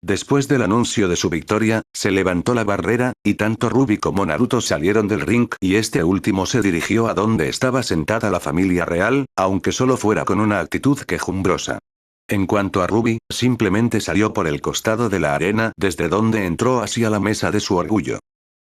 Después del anuncio de su victoria, se levantó la barrera, y tanto Ruby como Naruto salieron del ring y este último se dirigió a donde estaba sentada la familia real, aunque solo fuera con una actitud quejumbrosa. En cuanto a Ruby, simplemente salió por el costado de la arena desde donde entró hacia la mesa de su orgullo.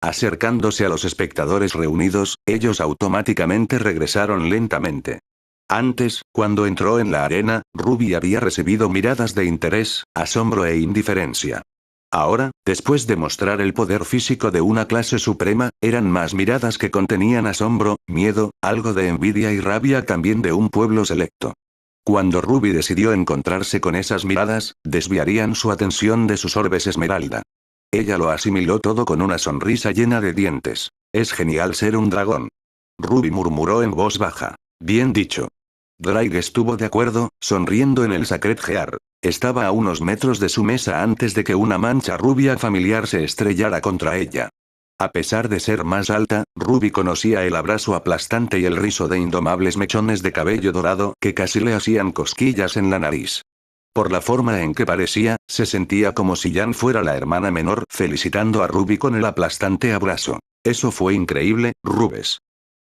Acercándose a los espectadores reunidos, ellos automáticamente regresaron lentamente. Antes, cuando entró en la arena, Ruby había recibido miradas de interés, asombro e indiferencia. Ahora, después de mostrar el poder físico de una clase suprema, eran más miradas que contenían asombro, miedo, algo de envidia y rabia también de un pueblo selecto. Cuando Ruby decidió encontrarse con esas miradas, desviarían su atención de sus orbes esmeralda. Ella lo asimiló todo con una sonrisa llena de dientes. Es genial ser un dragón. Ruby murmuró en voz baja. Bien dicho. Drake estuvo de acuerdo, sonriendo en el Sacred Gear. Estaba a unos metros de su mesa antes de que una mancha rubia familiar se estrellara contra ella. A pesar de ser más alta, Ruby conocía el abrazo aplastante y el rizo de indomables mechones de cabello dorado que casi le hacían cosquillas en la nariz. Por la forma en que parecía, se sentía como si Jan fuera la hermana menor felicitando a Ruby con el aplastante abrazo. Eso fue increíble, Rubes.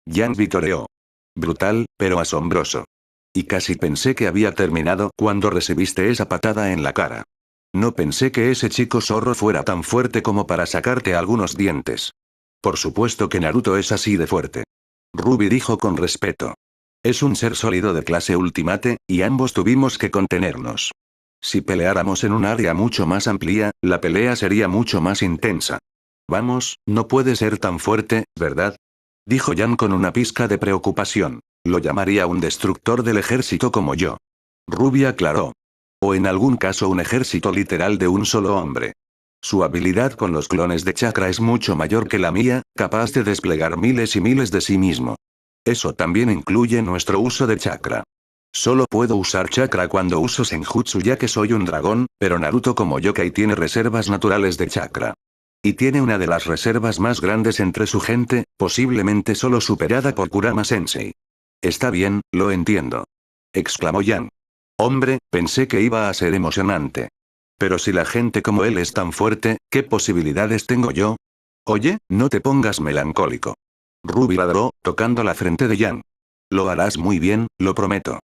Jan vitoreó. Brutal, pero asombroso. Y casi pensé que había terminado cuando recibiste esa patada en la cara. No pensé que ese chico zorro fuera tan fuerte como para sacarte algunos dientes. Por supuesto que Naruto es así de fuerte. Ruby dijo con respeto. Es un ser sólido de clase Ultimate, y ambos tuvimos que contenernos. Si peleáramos en un área mucho más amplia, la pelea sería mucho más intensa. Vamos, no puede ser tan fuerte, ¿verdad? Dijo Jan con una pizca de preocupación. Lo llamaría un destructor del ejército como yo. Ruby aclaró. O en algún caso un ejército literal de un solo hombre. Su habilidad con los clones de chakra es mucho mayor que la mía, capaz de desplegar miles y miles de sí mismo. Eso también incluye nuestro uso de chakra. Solo puedo usar chakra cuando uso senjutsu ya que soy un dragón, pero Naruto como Yokai tiene reservas naturales de chakra. Y tiene una de las reservas más grandes entre su gente, posiblemente solo superada por Kurama Sensei. Está bien, lo entiendo. Exclamó Jan. Hombre, pensé que iba a ser emocionante. Pero si la gente como él es tan fuerte, ¿qué posibilidades tengo yo? Oye, no te pongas melancólico. Ruby ladró, tocando la frente de Jan. Lo harás muy bien, lo prometo.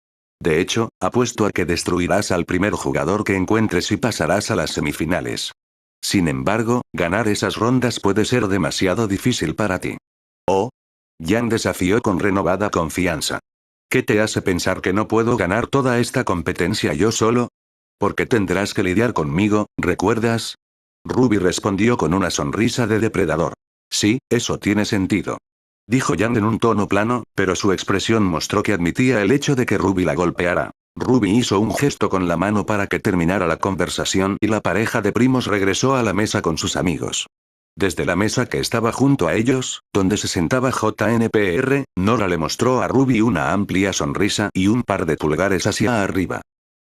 De hecho, apuesto a que destruirás al primer jugador que encuentres y pasarás a las semifinales. Sin embargo, ganar esas rondas puede ser demasiado difícil para ti. Oh. Jan desafió con renovada confianza. ¿Qué te hace pensar que no puedo ganar toda esta competencia yo solo? Porque tendrás que lidiar conmigo, ¿recuerdas? Ruby respondió con una sonrisa de depredador. Sí, eso tiene sentido. Dijo Jan en un tono plano, pero su expresión mostró que admitía el hecho de que Ruby la golpeara. Ruby hizo un gesto con la mano para que terminara la conversación y la pareja de primos regresó a la mesa con sus amigos. Desde la mesa que estaba junto a ellos, donde se sentaba JNPR, Nora le mostró a Ruby una amplia sonrisa y un par de pulgares hacia arriba.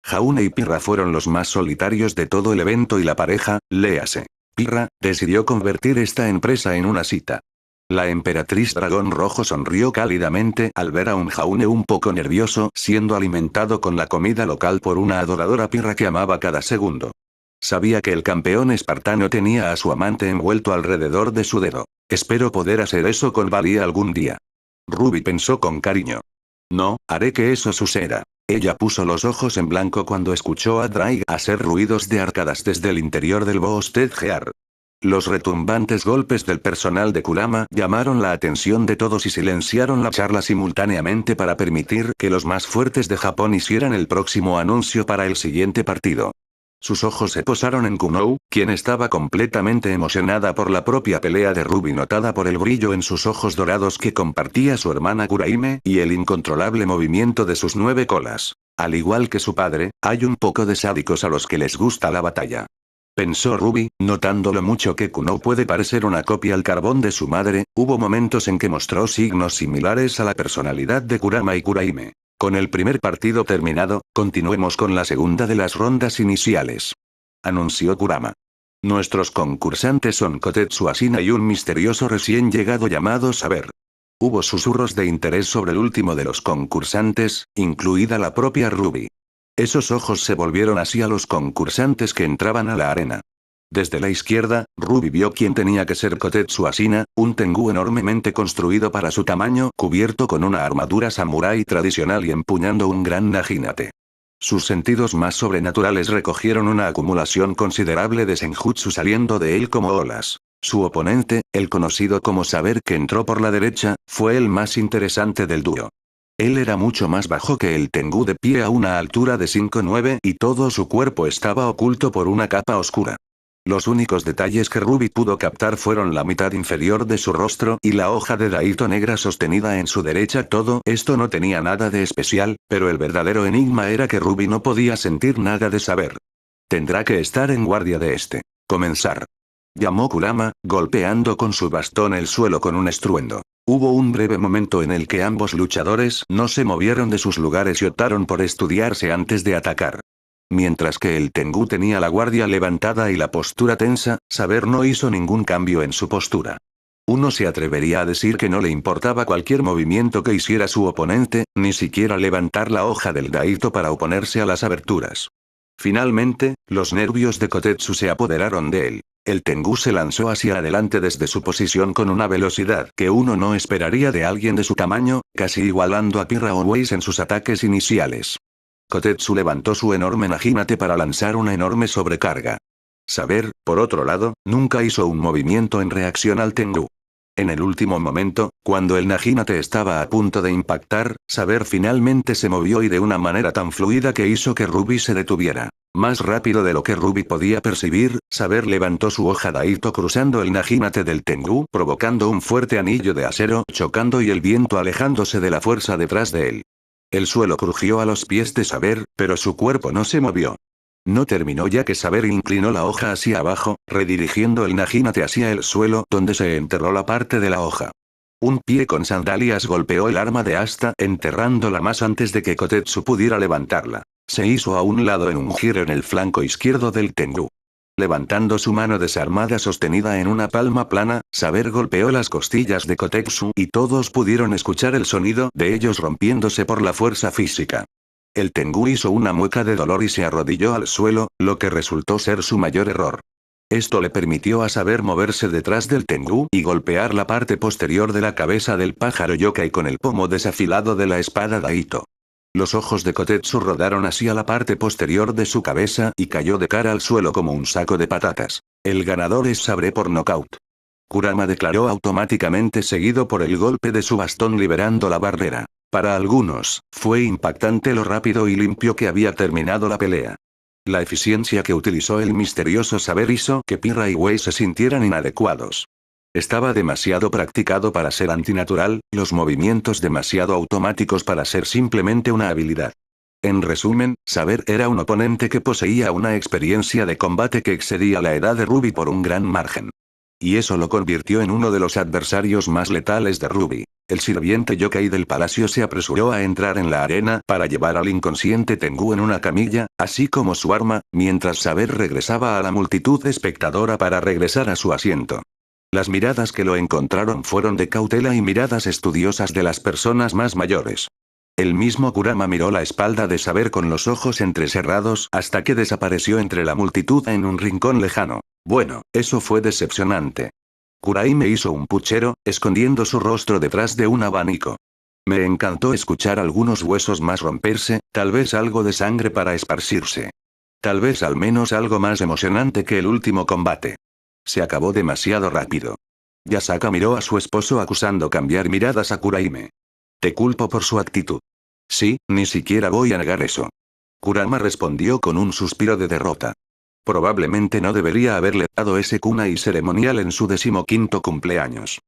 Jaune y Pirra fueron los más solitarios de todo el evento y la pareja, léase. Pirra, decidió convertir esta empresa en una cita. La emperatriz dragón rojo sonrió cálidamente al ver a un Jaune un poco nervioso siendo alimentado con la comida local por una adoradora Pirra que amaba cada segundo. Sabía que el campeón espartano tenía a su amante envuelto alrededor de su dedo. Espero poder hacer eso con Valia algún día. Ruby pensó con cariño. No, haré que eso suceda. Ella puso los ojos en blanco cuando escuchó a Drake hacer ruidos de arcadas desde el interior del Boosted Gear. Los retumbantes golpes del personal de Kurama llamaron la atención de todos y silenciaron la charla simultáneamente para permitir que los más fuertes de Japón hicieran el próximo anuncio para el siguiente partido. Sus ojos se posaron en Kunou, quien estaba completamente emocionada por la propia pelea de Ruby notada por el brillo en sus ojos dorados que compartía su hermana Kuraime y el incontrolable movimiento de sus 9 colas. Al igual que su padre, hay un poco de sádicos a los que les gusta la batalla. Pensó Ruby, notando lo mucho que Kunou puede parecer una copia al carbón de su madre, hubo momentos en que mostró signos similares a la personalidad de Kurama y Kuraime. Con el primer partido terminado, continuemos con la segunda de las rondas iniciales. Anunció Kurama. Nuestros concursantes son Kotetsu Asina y un misterioso recién llegado llamado Saber. Hubo susurros de interés sobre el último de los concursantes, incluida la propia Ruby. Esos ojos se volvieron hacia los concursantes que entraban a la arena. Desde la izquierda, Ruby vio quién tenía que ser Kotetsu Ashina, un Tengu enormemente construido para su tamaño, cubierto con una armadura samurái tradicional y empuñando un gran naginate. Sus sentidos más sobrenaturales recogieron una acumulación considerable de senjutsu saliendo de él como olas. Su oponente, el conocido como Saber que entró por la derecha, fue el más interesante del dúo. Él era mucho más bajo que el Tengu de pie a una altura de 5'9" y todo su cuerpo estaba oculto por una capa oscura. Los únicos detalles que Ruby pudo captar fueron la mitad inferior de su rostro y la hoja de daito negra sostenida en su derecha. Todo esto no tenía nada de especial, pero el verdadero enigma era que Ruby no podía sentir nada de Saber. Tendrá que estar en guardia de este. Comenzar. Llamó Kurama, golpeando con su bastón el suelo con un estruendo. Hubo un breve momento en el que ambos luchadores no se movieron de sus lugares y optaron por estudiarse antes de atacar. Mientras que el Tengu tenía la guardia levantada y la postura tensa, Saber no hizo ningún cambio en su postura. Uno se atrevería a decir que no le importaba cualquier movimiento que hiciera su oponente, ni siquiera levantar la hoja del daito para oponerse a las aberturas. Finalmente, los nervios de Kotetsu se apoderaron de él. El Tengu se lanzó hacia adelante desde su posición con una velocidad que uno no esperaría de alguien de su tamaño, casi igualando a Pyrrha Always en sus ataques iniciales. Kotetsu levantó su enorme naginate para lanzar una enorme sobrecarga. Saber, por otro lado, nunca hizo un movimiento en reacción al Tengu. En el último momento, cuando el naginate estaba a punto de impactar, Saber finalmente se movió y de una manera tan fluida que hizo que Ruby se detuviera. Más rápido de lo que Ruby podía percibir, Saber levantó su hoja daito cruzando el naginate del Tengu, provocando un fuerte anillo de acero chocando y el viento alejándose de la fuerza detrás de él. El suelo crujió a los pies de Saber, pero su cuerpo no se movió. No terminó ya que Saber inclinó la hoja hacia abajo, redirigiendo el naginate hacia el suelo donde se enterró la parte de la hoja. Un pie con sandalias golpeó el arma de asta enterrándola más antes de que Kotetsu pudiera levantarla. Se hizo a un lado en un giro en el flanco izquierdo del Tengu. Levantando su mano desarmada sostenida en una palma plana, Saber golpeó las costillas de Kotetsu y todos pudieron escuchar el sonido de ellos rompiéndose por la fuerza física. El Tengu hizo una mueca de dolor y se arrodilló al suelo, lo que resultó ser su mayor error. Esto le permitió a Saber moverse detrás del Tengu y golpear la parte posterior de la cabeza del pájaro yokai con el pomo desafilado de la espada daito. Los ojos de Kotetsu rodaron hacia la parte posterior de su cabeza y cayó de cara al suelo como un saco de patatas. El ganador es Saber por nocaut. Kurama declaró automáticamente seguido por el golpe de su bastón liberando la barrera. Para algunos, fue impactante lo rápido y limpio que había terminado la pelea. La eficiencia que utilizó el misterioso Saber hizo que Pyrrha y Wei se sintieran inadecuados. Estaba demasiado practicado para ser antinatural, los movimientos demasiado automáticos para ser simplemente una habilidad. En resumen, Saber era un oponente que poseía una experiencia de combate que excedía la edad de Ruby por un gran margen. Y eso lo convirtió en uno de los adversarios más letales de Ruby. El sirviente yokai del palacio se apresuró a entrar en la arena para llevar al inconsciente Tengu en una camilla, así como su arma, mientras Saber regresaba a la multitud espectadora para regresar a su asiento. Las miradas que lo encontraron fueron de cautela y miradas estudiosas de las personas más mayores. El mismo Kurama miró la espalda de Saber con los ojos entrecerrados hasta que desapareció entre la multitud en un rincón lejano. Bueno, eso fue decepcionante. Kuraime hizo un puchero, escondiendo su rostro detrás de un abanico. Me encantó escuchar algunos huesos más romperse, tal vez algo de sangre para esparcirse. Tal vez al menos algo más emocionante que el último combate. Se acabó demasiado rápido. Yasaka miró a su esposo acusando cambiar miradas a Kuraime. Te culpo por su actitud. Sí, ni siquiera voy a negar eso. Kurama respondió con un suspiro de derrota. Probablemente no debería haberle dado ese kunai ceremonial en su 15º cumpleaños.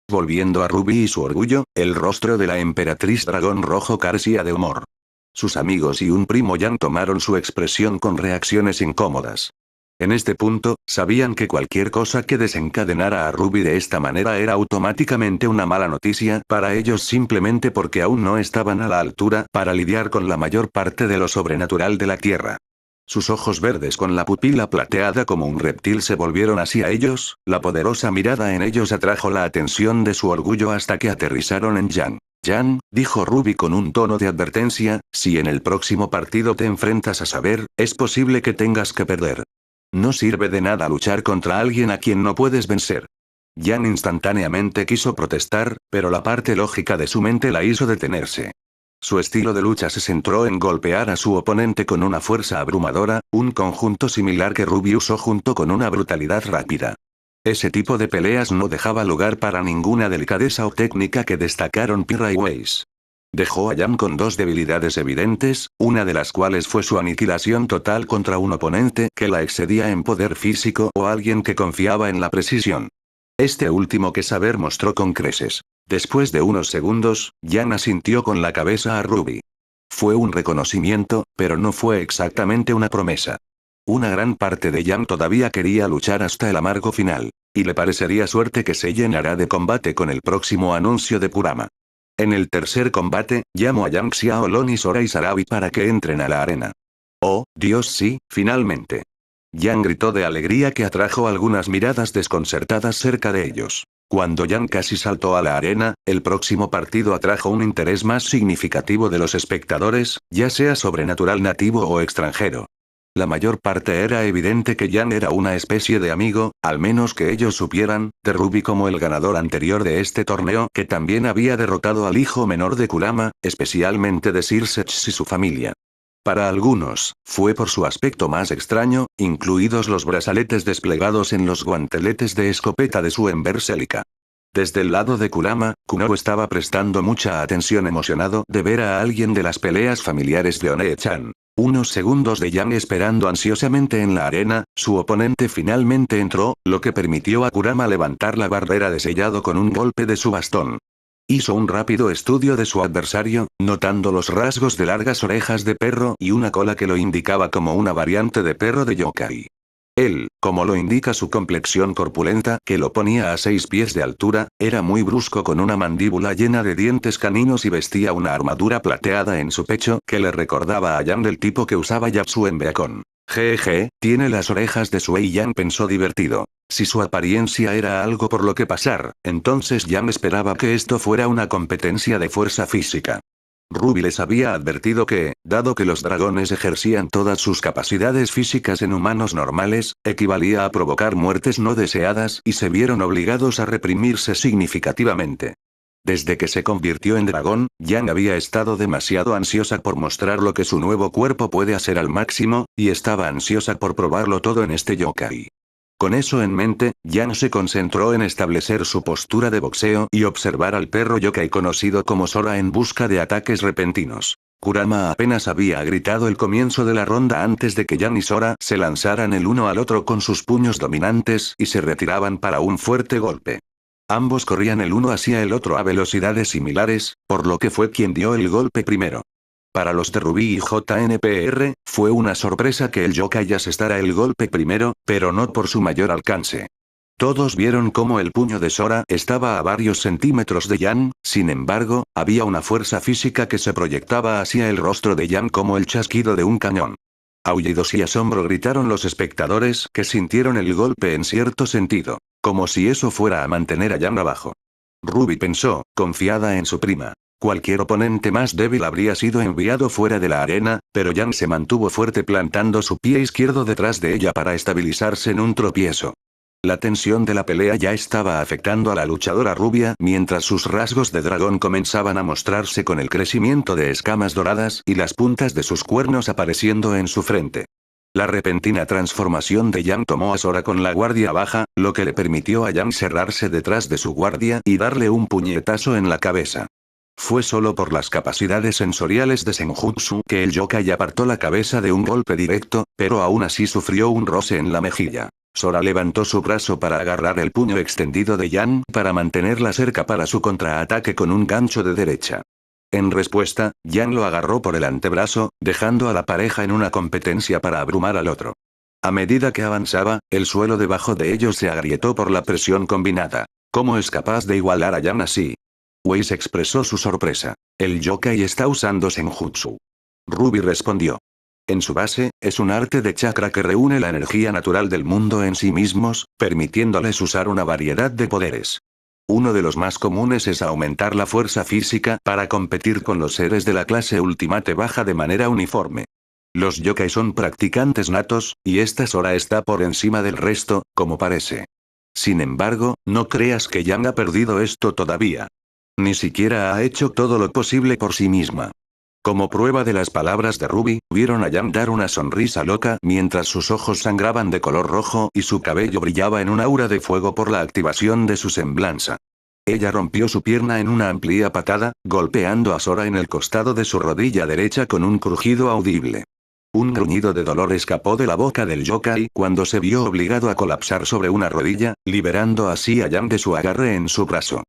Volviendo a Ruby y su orgullo, el rostro de la emperatriz dragón rojo carecía de humor. Sus amigos y un primo Yan tomaron su expresión con reacciones incómodas. En este punto, sabían que cualquier cosa que desencadenara a Ruby de esta manera era automáticamente una mala noticia para ellos simplemente porque aún no estaban a la altura para lidiar con la mayor parte de lo sobrenatural de la Tierra. Sus ojos verdes con la pupila plateada como un reptil se volvieron hacia ellos, la poderosa mirada en ellos atrajo la atención de su orgullo hasta que aterrizaron en Yang. Yang, dijo Ruby con un tono de advertencia, si en el próximo partido te enfrentas a Saber, es posible que tengas que perder. No sirve de nada luchar contra alguien a quien no puedes vencer. Yang instantáneamente quiso protestar, pero la parte lógica de su mente la hizo detenerse. Su estilo de lucha se centró en golpear a su oponente con una fuerza abrumadora, un conjunto similar que Ruby usó junto con una brutalidad rápida. Ese tipo de peleas no dejaba lugar para ninguna delicadeza o técnica que destacaron Pyrrha y Weiss. Dejó a Yang con dos debilidades evidentes, una de las cuales fue su aniquilación total contra un oponente que la excedía en poder físico o alguien que confiaba en la precisión. Este último que Saber mostró con creces. Después de unos segundos, Yang asintió con la cabeza a Ruby. Fue un reconocimiento, pero no fue exactamente una promesa. Una gran parte de Yang todavía quería luchar hasta el amargo final. Y le parecería suerte que se llenará de combate con el próximo anuncio de Kurama. En el tercer combate, llamó a Yang Xiaolong y Sora y Sarabi para que entren a la arena. Oh, Dios sí, finalmente. Yang gritó de alegría que atrajo algunas miradas desconcertadas cerca de ellos. Cuando Yang casi saltó a la arena, el próximo partido atrajo un interés más significativo de los espectadores, ya sea sobrenatural nativo o extranjero. La mayor parte era evidente que Yang era una especie de amigo, al menos que ellos supieran, de Ruby como el ganador anterior de este torneo que también había derrotado al hijo menor de Kurama, especialmente de Sir Sechs y su familia. Para algunos, fue por su aspecto más extraño, incluidos los brazaletes desplegados en los guanteletes de escopeta de su Emberselica. Desde el lado de Kurama, Kuno estaba prestando mucha atención emocionado de ver a alguien de las peleas familiares de One-chan. Unos segundos de Yang esperando ansiosamente en la arena, su oponente finalmente entró, lo que permitió a Kurama levantar la barrera de sellado con un golpe de su bastón. Hizo un rápido estudio de su adversario, notando los rasgos de largas orejas de perro y una cola que lo indicaba como una variante de perro de yokai. Él, como lo indica su complexión corpulenta que lo ponía a 6 pies de altura, era muy brusco con una mandíbula llena de dientes caninos y vestía una armadura plateada en su pecho que le recordaba a Yang del tipo que usaba Yapsu en Beacon. Jeje, tiene las orejas de Sui. Yang pensó divertido. Si su apariencia era algo por lo que pasar, entonces Yang esperaba que esto fuera una competencia de fuerza física. Ruby les había advertido que, dado que los dragones ejercían todas sus capacidades físicas en humanos normales, equivalía a provocar muertes no deseadas y se vieron obligados a reprimirse significativamente. Desde que se convirtió en dragón, Yang había estado demasiado ansiosa por mostrar lo que su nuevo cuerpo puede hacer al máximo, y estaba ansiosa por probarlo todo en este yokai. Con eso en mente, Yang se concentró en establecer su postura de boxeo y observar al perro yokai conocido como Sora en busca de ataques repentinos. Kurama apenas había gritado el comienzo de la ronda antes de que Yang y Sora se lanzaran el uno al otro con sus puños dominantes y se retiraban para un fuerte golpe. Ambos corrían el uno hacia el otro a velocidades similares, por lo que fue quien dio el golpe primero. Para los de Ruby y JNPR, fue una sorpresa que el yokai asestara el golpe primero, pero no por su mayor alcance. Todos vieron cómo el puño de Sora estaba a varios centímetros de Yang, sin embargo, había una fuerza física que se proyectaba hacia el rostro de Yang como el chasquido de un cañón. Aullidos y asombro gritaron los espectadores que sintieron el golpe en cierto sentido, como si eso fuera a mantener a Yang abajo. Ruby pensó, confiada en su prima. Cualquier oponente más débil habría sido enviado fuera de la arena, pero Yang se mantuvo fuerte plantando su pie izquierdo detrás de ella para estabilizarse en un tropiezo. La tensión de la pelea ya estaba afectando a la luchadora rubia mientras sus rasgos de dragón comenzaban a mostrarse con el crecimiento de escamas doradas y las puntas de sus cuernos apareciendo en su frente. La repentina transformación de Yang tomó a Sora con la guardia baja, lo que le permitió a Yang cerrarse detrás de su guardia y darle un puñetazo en la cabeza. Fue solo por las capacidades sensoriales de Senjutsu que el yokai apartó la cabeza de un golpe directo, pero aún así sufrió un roce en la mejilla. Sora levantó su brazo para agarrar el puño extendido de Yang para mantenerla cerca para su contraataque con un gancho de derecha. En respuesta, Yang lo agarró por el antebrazo, dejando a la pareja en una competencia para abrumar al otro. A medida que avanzaba, el suelo debajo de ellos se agrietó por la presión combinada. ¿Cómo es capaz de igualar a Yang así? Weiss expresó su sorpresa. El yokai está usando Senjutsu. Ruby respondió. En su base, es un arte de chakra que reúne la energía natural del mundo en sí mismos, permitiéndoles usar una variedad de poderes. Uno de los más comunes es aumentar la fuerza física para competir con los seres de la clase Ultimate baja de manera uniforme. Los yokai son practicantes natos, y esta Sora está por encima del resto, como parece. Sin embargo, no creas que Yang ha perdido esto todavía. Ni siquiera ha hecho todo lo posible por sí misma. Como prueba de las palabras de Ruby, vieron a Yang dar una sonrisa loca mientras sus ojos sangraban de color rojo y su cabello brillaba en un aura de fuego por la activación de su semblanza. Ella rompió su pierna en una amplia patada, golpeando a Sora en el costado de su rodilla derecha con un crujido audible. Un gruñido de dolor escapó de la boca del yokai cuando se vio obligado a colapsar sobre una rodilla, liberando así a Yang de su agarre en su brazo.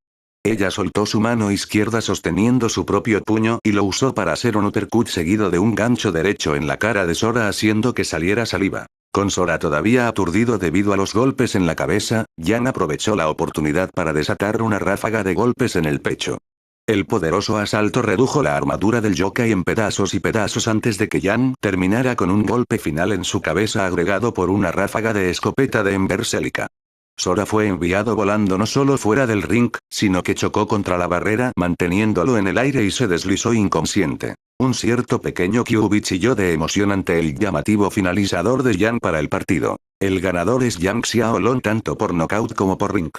Ella soltó su mano izquierda sosteniendo su propio puño y lo usó para hacer un uppercut seguido de un gancho derecho en la cara de Sora haciendo que saliera saliva. Con Sora todavía aturdido debido a los golpes en la cabeza, Yang aprovechó la oportunidad para desatar una ráfaga de golpes en el pecho. El poderoso asalto redujo la armadura del yokai en pedazos y pedazos antes de que Yang terminara con un golpe final en su cabeza agregado por una ráfaga de escopeta de Emberselica. Sora fue enviado volando no solo fuera del ring, sino que chocó contra la barrera manteniéndolo en el aire y se deslizó inconsciente. Un cierto pequeño Kyuubi chilló de emoción ante el llamativo finalizador de Yang para el partido. El ganador es Yang Xiaolong tanto por nocaut como por ring.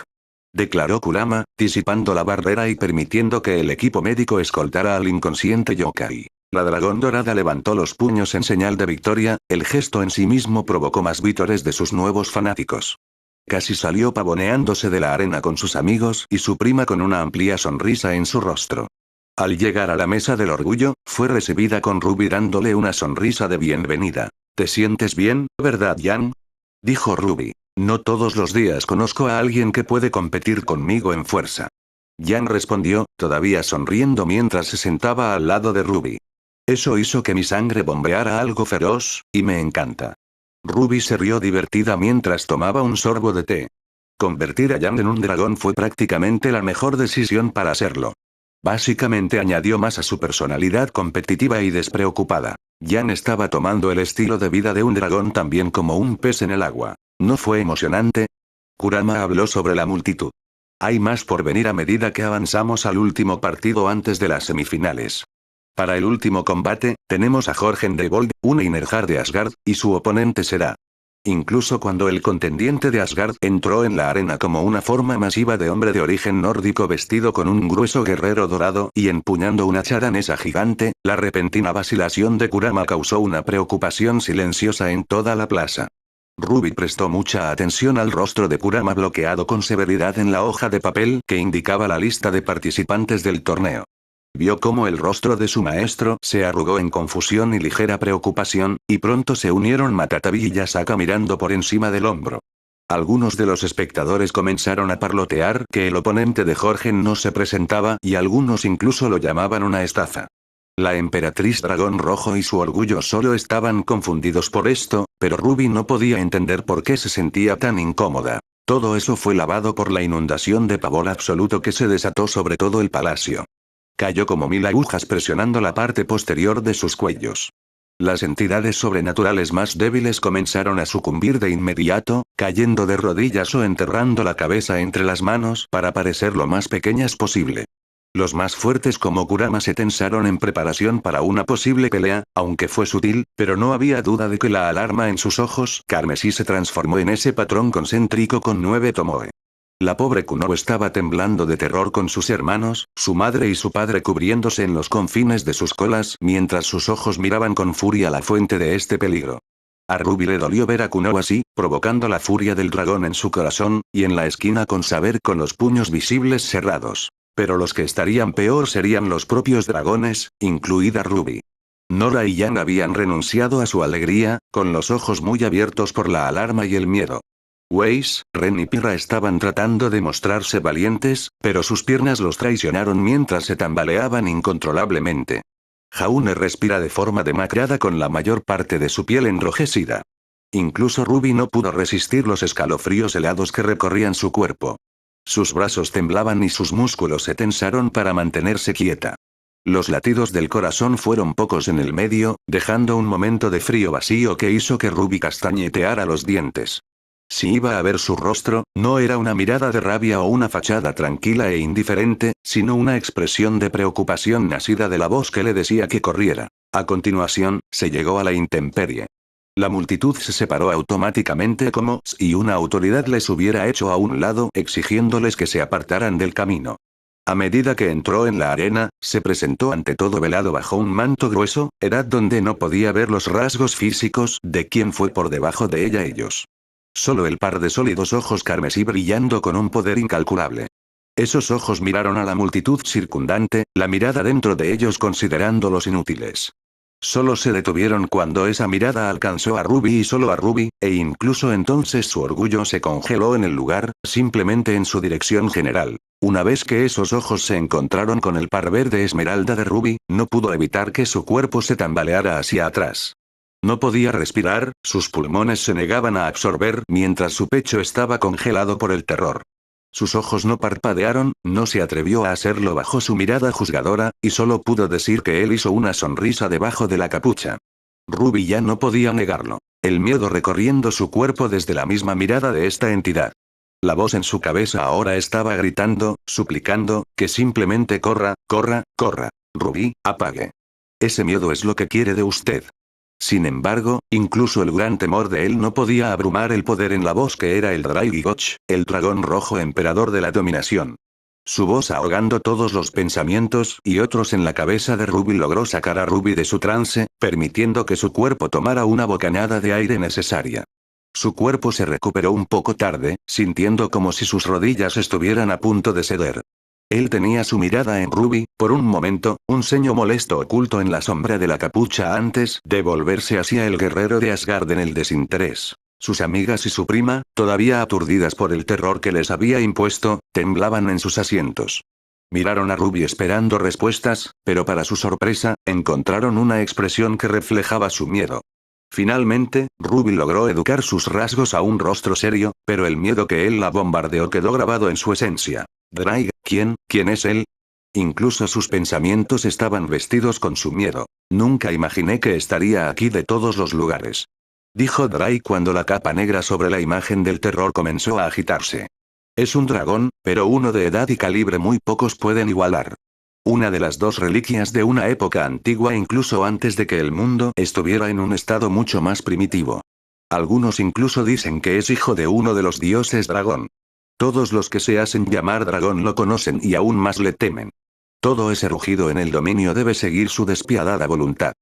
Declaró Kurama, disipando la barrera y permitiendo que el equipo médico escoltara al inconsciente yokai. La dragón dorada levantó los puños en señal de victoria, el gesto en sí mismo provocó más vítores de sus nuevos fanáticos. Casi salió pavoneándose de la arena con sus amigos y su prima con una amplia sonrisa en su rostro. Al llegar a la mesa del orgullo, fue recibida con Ruby dándole una sonrisa de bienvenida. ¿Te sientes bien, verdad, Yang? Dijo Ruby. No todos los días conozco a alguien que puede competir conmigo en fuerza. Yang respondió, todavía sonriendo mientras se sentaba al lado de Ruby. Eso hizo que mi sangre bombeara algo feroz, y me encanta. Ruby se rió divertida mientras tomaba un sorbo de té. Convertir a Yang en un dragón fue prácticamente la mejor decisión para hacerlo. Básicamente añadió más a su personalidad competitiva y despreocupada. Yang estaba tomando el estilo de vida de un dragón también como un pez en el agua. ¿No fue emocionante? Kurama habló sobre la multitud. Hay más por venir a medida que avanzamos al último partido antes de las semifinales. Para el último combate, tenemos a Jorgen de Bold, un Einherjar de Asgard, y su oponente será. Incluso cuando el contendiente de Asgard entró en la arena como una forma masiva de hombre de origen nórdico vestido con un grueso guerrero dorado y empuñando una charanesa gigante, la repentina vacilación de Kurama causó una preocupación silenciosa en toda la plaza. Ruby prestó mucha atención al rostro de Kurama bloqueado con severidad en la hoja de papel que indicaba la lista de participantes del torneo. Vio cómo el rostro de su maestro se arrugó en confusión y ligera preocupación, y pronto se unieron Matatabi y Yasaka mirando por encima del hombro. Algunos de los espectadores comenzaron a parlotear que el oponente de Jorgen no se presentaba y algunos incluso lo llamaban una estafa. La emperatriz Dragón Rojo y su orgullo solo estaban confundidos por esto, pero Ruby no podía entender por qué se sentía tan incómoda. Todo eso fue lavado por la inundación de pavor absoluto que se desató sobre todo el palacio. Cayó como 1000 agujas presionando la parte posterior de sus cuellos. Las entidades sobrenaturales más débiles comenzaron a sucumbir de inmediato, cayendo de rodillas o enterrando la cabeza entre las manos para parecer lo más pequeñas posible. Los más fuertes como Kurama se tensaron en preparación para una posible pelea, aunque fue sutil, pero no había duda de que la alarma en sus ojos carmesí se transformó en ese patrón concéntrico con 9 tomoe. La pobre Kuno estaba temblando de terror con sus hermanos, su madre y su padre cubriéndose en los confines de sus colas mientras sus ojos miraban con furia la fuente de este peligro. A Ruby le dolió ver a Kuno así, provocando la furia del dragón en su corazón, y en la esquina con Saber con los puños visibles cerrados. Pero los que estarían peor serían los propios dragones, incluida Ruby. Nora y Yang habían renunciado a su alegría, con los ojos muy abiertos por la alarma y el miedo. Weiss, Ren y Pyrrha estaban tratando de mostrarse valientes, pero sus piernas los traicionaron mientras se tambaleaban incontrolablemente. Jaune respira de forma demacrada con la mayor parte de su piel enrojecida. Incluso Ruby no pudo resistir los escalofríos helados que recorrían su cuerpo. Sus brazos temblaban y sus músculos se tensaron para mantenerse quieta. Los latidos del corazón fueron pocos en el medio, dejando un momento de frío vacío que hizo que Ruby castañeteara los dientes. Si iba a ver su rostro, no era una mirada de rabia o una fachada tranquila e indiferente, sino una expresión de preocupación nacida de la voz que le decía que corriera. A continuación, se llegó a la intemperie. La multitud se separó automáticamente como si una autoridad les hubiera hecho a un lado exigiéndoles que se apartaran del camino. A medida que entró en la arena, se presentó ante todo velado bajo un manto grueso, edad donde no podía ver los rasgos físicos de quien fue por debajo de ella ellos. Solo el par de sólidos ojos carmesí brillando con un poder incalculable. Esos ojos miraron a la multitud circundante, la mirada dentro de ellos considerándolos inútiles. Solo se detuvieron cuando esa mirada alcanzó a Ruby y solo a Ruby, e incluso entonces su orgullo se congeló en el lugar, simplemente en su dirección general. Una vez que esos ojos se encontraron con el par verde esmeralda de Ruby, no pudo evitar que su cuerpo se tambaleara hacia atrás. No podía respirar, sus pulmones se negaban a absorber mientras su pecho estaba congelado por el terror. Sus ojos no parpadearon, no se atrevió a hacerlo bajo su mirada juzgadora, y solo pudo decir que él hizo una sonrisa debajo de la capucha. Ruby ya no podía negarlo. El miedo recorriendo su cuerpo desde la misma mirada de esta entidad. La voz en su cabeza ahora estaba gritando, suplicando, que simplemente corra, corra, corra. Ruby, apague. Ese miedo es lo que quiere de usted. Sin embargo, incluso el gran temor de él no podía abrumar el poder en la voz que era el Draigoch, el dragón rojo emperador de la dominación. Su voz ahogando todos los pensamientos y otros en la cabeza de Ruby logró sacar a Ruby de su trance, permitiendo que su cuerpo tomara una bocanada de aire necesaria. Su cuerpo se recuperó un poco tarde, sintiendo como si sus rodillas estuvieran a punto de ceder. Él tenía su mirada en Ruby, por un momento, un ceño molesto oculto en la sombra de la capucha antes de volverse hacia el guerrero de Asgard en el desinterés. Sus amigas y su prima, todavía aturdidas por el terror que les había impuesto, temblaban en sus asientos. Miraron a Ruby esperando respuestas, pero para su sorpresa, encontraron una expresión que reflejaba su miedo. Finalmente, Ruby logró educar sus rasgos a un rostro serio, pero el miedo que él la bombardeó quedó grabado en su esencia. Draig, ¿quién es él? Incluso sus pensamientos estaban vestidos con su miedo. Nunca imaginé que estaría aquí de todos los lugares. Dijo Draig cuando la capa negra sobre la imagen del terror comenzó a agitarse. Es un dragón, pero uno de edad y calibre muy pocos pueden igualar. Una de las dos reliquias de una época antigua incluso antes de que el mundo estuviera en un estado mucho más primitivo. Algunos incluso dicen que es hijo de uno de los dioses dragón. Todos los que se hacen llamar dragón lo conocen y aún más le temen. Todo ese rugido en el dominio debe seguir su despiadada voluntad.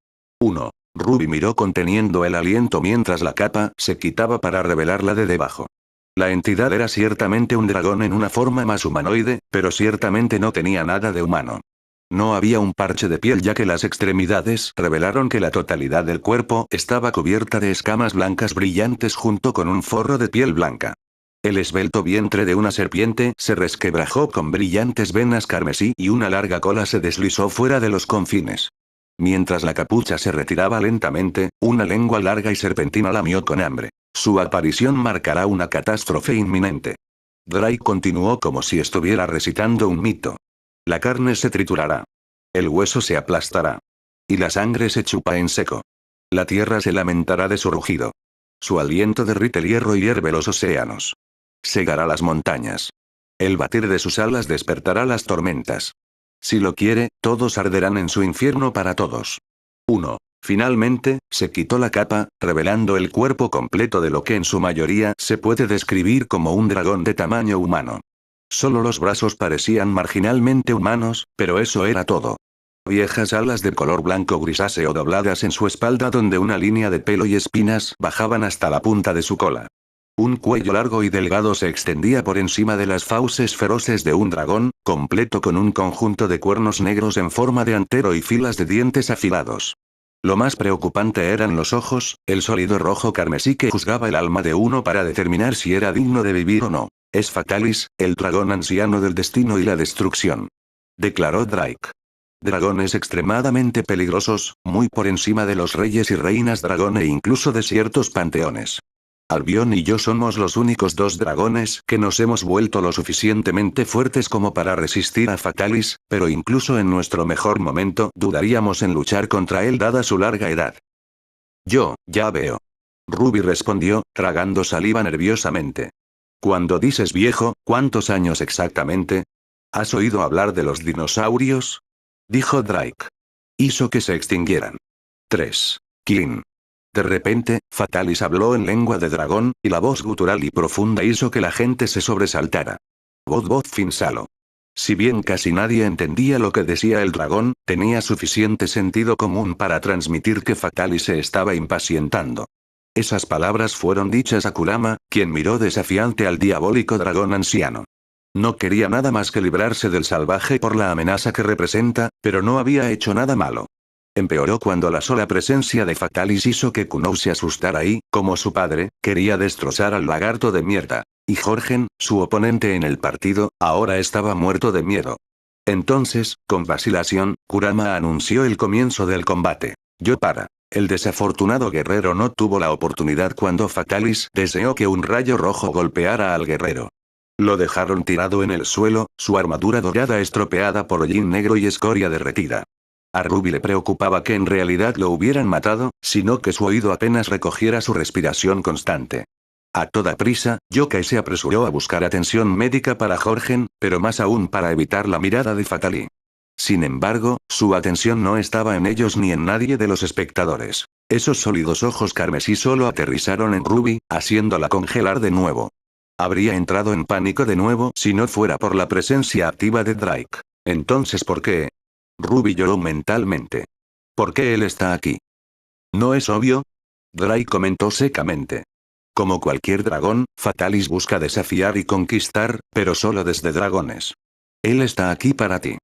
1. Ruby miró conteniendo el aliento mientras la capa se quitaba para revelarla de debajo. La entidad era ciertamente un dragón en una forma más humanoide, pero ciertamente no tenía nada de humano. No había un parche de piel ya que las extremidades revelaron que la totalidad del cuerpo estaba cubierta de escamas blancas brillantes junto con un forro de piel blanca. El esbelto vientre de una serpiente se resquebrajó con brillantes venas carmesí y una larga cola se deslizó fuera de los confines. Mientras la capucha se retiraba lentamente, una lengua larga y serpentina lamió con hambre. Su aparición marcará una catástrofe inminente. Draig continuó como si estuviera recitando un mito. La carne se triturará. El hueso se aplastará. Y la sangre se chupa en seco. La tierra se lamentará de su rugido. Su aliento derrite el hierro y hierve los océanos. Segará las montañas. El batir de sus alas despertará las tormentas. Si lo quiere, todos arderán en su infierno para todos. 1. Finalmente, se quitó la capa, revelando el cuerpo completo de lo que en su mayoría se puede describir como un dragón de tamaño humano. Solo los brazos parecían marginalmente humanos, pero eso era todo. Viejas alas de color blanco grisáceo dobladas en su espalda donde una línea de pelo y espinas bajaban hasta la punta de su cola. Un cuello largo y delgado se extendía por encima de las fauces feroces de un dragón, completo con un conjunto de cuernos negros en forma de antero y filas de dientes afilados. Lo más preocupante eran los ojos, el sólido rojo carmesí que juzgaba el alma de uno para determinar si era digno de vivir o no. Es Fatalis, el dragón anciano del destino y la destrucción. Declaró Drake. Dragones extremadamente peligrosos, muy por encima de los reyes y reinas dragón e incluso de ciertos panteones. Albion y yo somos los únicos dos dragones que nos hemos vuelto lo suficientemente fuertes como para resistir a Fatalis, pero incluso en nuestro mejor momento dudaríamos en luchar contra él dada su larga edad. Ya veo. Ruby respondió, tragando saliva nerviosamente. Cuando dices viejo, ¿cuántos años exactamente? ¿Has oído hablar de los dinosaurios? Dijo Drake. Hizo que se extinguieran. 3. Kilin. De repente, Fatalis habló en lengua de dragón, y la voz gutural y profunda hizo que la gente se sobresaltara. Voz Finsalo. Si bien casi nadie entendía lo que decía el dragón, tenía suficiente sentido común para transmitir que Fatalis se estaba impacientando. Esas palabras fueron dichas a Kurama, quien miró desafiante al diabólico dragón anciano. No quería nada más que librarse del salvaje por la amenaza que representa, pero no había hecho nada malo. Empeoró cuando la sola presencia de Fatalis hizo que Kunou se asustara y, como su padre, quería destrozar al lagarto de mierda. Y Jorgen, su oponente en el partido, ahora estaba muerto de miedo. Entonces, con vacilación, Kurama anunció el comienzo del combate. El desafortunado guerrero no tuvo la oportunidad cuando Fatalis deseó que un rayo rojo golpeara al guerrero. Lo dejaron tirado en el suelo, su armadura dorada estropeada por hollín negro y escoria derretida. A Ruby le preocupaba que en realidad lo hubieran matado, sino que su oído apenas recogiera su respiración constante. A toda prisa, Yokai se apresuró a buscar atención médica para Jorgen, pero más aún para evitar la mirada de Fatalis. Sin embargo, su atención no estaba en ellos ni en nadie de los espectadores. Esos sólidos ojos carmesí solo aterrizaron en Ruby, haciéndola congelar de nuevo. Habría entrado en pánico de nuevo si no fuera por la presencia activa de Drake. Entonces, ¿por qué? Ruby lloró mentalmente. ¿Por qué él está aquí? ¿No es obvio? Drake comentó secamente. Como cualquier dragón, Fatalis busca desafiar y conquistar, pero solo desde dragones. Él está aquí para ti.